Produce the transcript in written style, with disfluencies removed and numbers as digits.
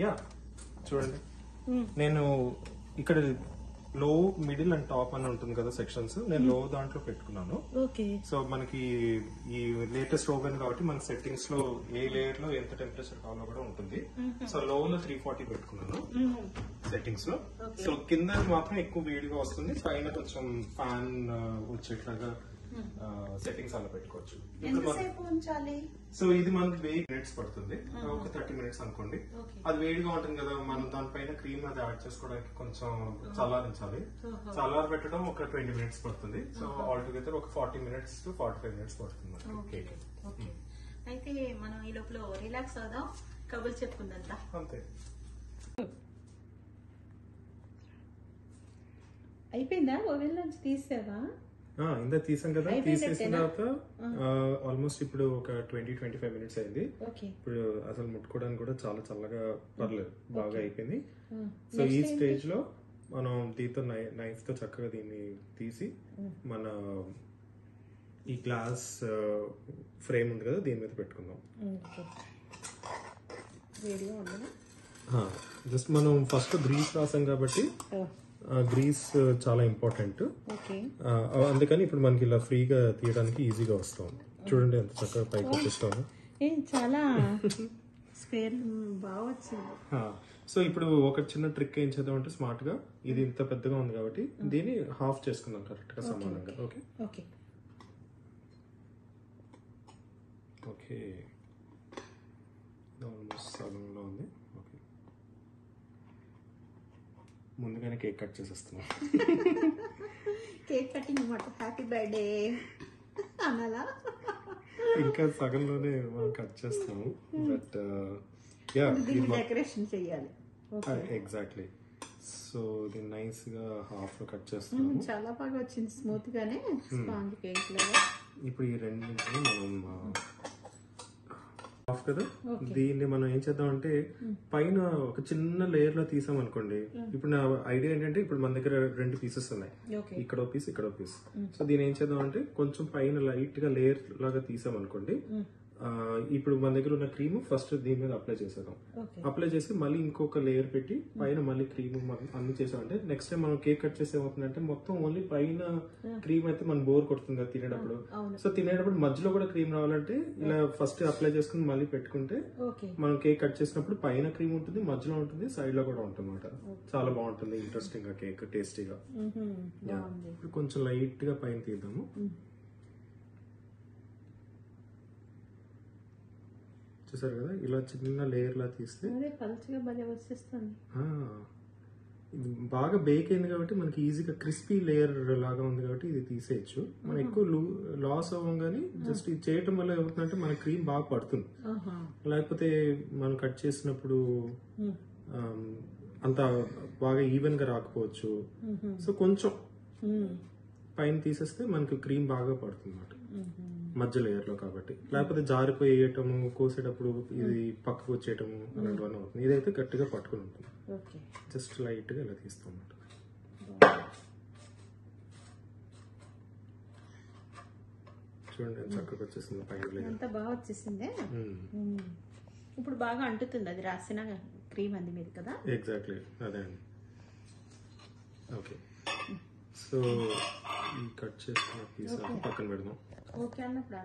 Yeah చూడండి, నేను ఇక్కడ లో మిడిల్ అండ్ టాప్ అని ఉంటుంది కదా సెక్షన్స్, నేను లో దాంట్లో పెట్టుకున్నాను. సో మనకి ఈ లేటెస్ట్ ఓవెన్ కాబట్టి మన సెట్టింగ్స్ లో ఏ లేయర్ లో ఎంత టెంపరేచర్ కావాలో కూడా ఉంటుంది. సో లో లో 340 పెట్టుకున్నాను సెట్టింగ్స్ లో. సో కింద మాత్రం ఎక్కువ వేడిగా వస్తుంది, పైన కొంచెం ఫ్యాన్ వచ్చేట్లాగా సెట్టింగ్స్ అలా పెట్టుకోవచ్చు. సో ఇది మనకి 8 మినిట్స్ పడుతుంది, ఒక 30 మినిట్స్ అనుకోండి. అది వేడిగా ఉంటుంది కదా, మనం దానిపైన క్రీమ్ అది యాడ్ చేసుకోవడానికి కొంచెం చల్లారించాలి. చల్లారి పెట్టడం ఒక 20 మినిట్స్ పడుతుంది. సో ఆల్ టుగెదర్ ఒక 40 మినిట్స్ టు 45 మినిట్స్ పడుతుంది కేక్. అయితే మనం ఈ లోపల రిలాక్స్ అవుదాం, కబుర్లు చెప్పుకుందంతా. అంతే. అయిపోయిందా? ఓవెన్ నుంచి తీసావా? ఇందా తీసాం కదా, తీసేసిన తర్వాత ఆల్మోస్ట్ ఇప్పుడు ఒక 20-25 మినిట్స్ అయింది. ఇప్పుడు అసలు ముట్టుకోవడానికి కూడా చాలా చల్లగా పర్లేదు, బాగా అయిపోయింది. సో ఈ స్టేజ్ లో మనం దీంతో నైఫ్ తో చక్కగా దీన్ని తీసి మన ఈ గ్లాస్ ఫ్రేమ్ ఉంది కదా దీని మీద పెట్టుకుందాం. జస్ట్ మనం ఫస్ట్ గ్రీస్ రాసాం కాబట్టి గ్రీస్ చాలా ఇంపార్టెంట్, అందుకని ఇప్పుడు మనకి ఇలా ఫ్రీగా తీయడానికి ఈజీగా వస్తాం. చూడండి ఎంత చక్కగా పైకి వచ్చేస్తాము. చాలా స్క్వేర్ బాగా వచ్చింది. సో ఇప్పుడు ఒక చిన్న ట్రిక్ ఏం చేద్దాం అంటే, స్మార్ట్ గా ఇది ఇంత పెద్దగా ఉంది కాబట్టి దీన్ని హాఫ్ చేసుకుందాం కరెక్ట్ గా సమానంగా. ఓకే ఓకే ఓకే, ఆల్మోస్ట్ సగంలో ఉంది. ఓకే, ముందుగానే కేక్ కట్ చేసేస్తున్నాం. కేక్ కటింగ్ అన్నమాట. హ్యాపీ బర్త్డే అనాలా? ఇంకా సగంలోనే మనం కట్ చేస్తాము, బట్ డెకరేషన్ చేయాలి. ఎగ్జాక్ట్లీ. సో ఇది నైస్ గా హాఫ్ లో కట్ చేస్తాము. చాలా బాగా వచ్చింది, స్మూత్ గానే స్పాంజ్ కేక్ లాగా. ఇప్పుడు ఈ రెండింటిని మనం హాఫ్ కదా, దీన్ని మనం ఏం చేద్దాం అంటే పైన ఒక చిన్న లేయర్ లో తీసాం అనుకోండి. ఇప్పుడు నా ఐడియా ఏంటంటే, ఇప్పుడు మన దగ్గర 2 పీసెస్ ఉన్నాయి, ఇక్కడ పీస్ ఇక్కడ పీస్. సో దీని ఏం చేద్దాం అంటే కొంచెం పైన లైట్ గా లేయర్ లాగా తీసాం అనుకోండి. ఇప్పుడు మన దగ్గర ఉన్న క్రీమ్ ఫస్ట్ దీని మీద అప్లై చేసేద్దాం. అప్లై చేసి మళ్ళీ ఇంకొక లేయర్ పెట్టి పైన మళ్ళీ క్రీమ్ అన్ని చేసామంటే నెక్స్ట్ టైం మనం కేక్ కట్ చేసి ఏమవుతుందంటే మొత్తం ఓన్లీ పైన క్రీమ్ అయితే మనం బోర్ కొడుతుంది కదా తినేటప్పుడు. సో తినేటప్పుడు మధ్యలో కూడా క్రీమ్ రావాలంటే ఇలా ఫస్ట్ అప్లై చేసుకుని మళ్ళీ పెట్టుకుంటే మనం కేక్ కట్ చేసినప్పుడు పైన క్రీమ్ ఉంటుంది, మధ్యలో ఉంటుంది, సైడ్ లో కూడా ఉంటుంది అన్నమాట. చాలా బాగుంటుంది, ఇంట్రెస్టింగ్ గా కేక్, టేస్టీగా. ఇప్పుడు కొంచెం లైట్ గా పైన తీద్దాము. చూసారు కదా, ఇలా చిన్న లేయర్ లా తీస్తే బాగా బేక్ అయింది కాబట్టి మనకి ఈజీగా క్రిస్పీ లేయర్ లాగా ఉంది కాబట్టి ఇది తీసేయచ్చు. మనం ఎక్కువ లాస్ అవ్వం కానీ జస్ట్ ఇది చేయటం వల్ల ఏమవుతుందంటే మన క్రీమ్ బాగా పడుతుంది. లేకపోతే మనం కట్ చేసినప్పుడు అంత బాగా ఈవెన్ గా రాకపోవచ్చు. సో కొంచెం పైన తీసేస్తే మనకి క్రీమ్ బాగా పడుతుంది అన్నమాట మధ్య లేయర్ లో కాబట్టి. లేకపోతే జారిపోయేయటము, కోసేటప్పుడు ఇది పక్కకు వచ్చేయటము అలాంటివన్నీ అవుతుంది. ఇదైతే గట్టిగా పట్టుకుని ఉంటుంది. జస్ట్ లైట్ గా ఇలా తీస్తాం అన్నమాట. చూడండి చక్కగా వచ్చేసింది పైన, అంతా బాగా వచ్చేసింది. ఇప్పుడు బాగా అంటుతుంది, అది రాసిన క్రీమ్ అంది మీద కదా. ఎగ్జాక్ట్లీ అదే అండి. ఓకే, సో ఈ కట్ చేసుకున్న పీస్ పక్కన పెడదాం. ఓకే అన్నప్పుడు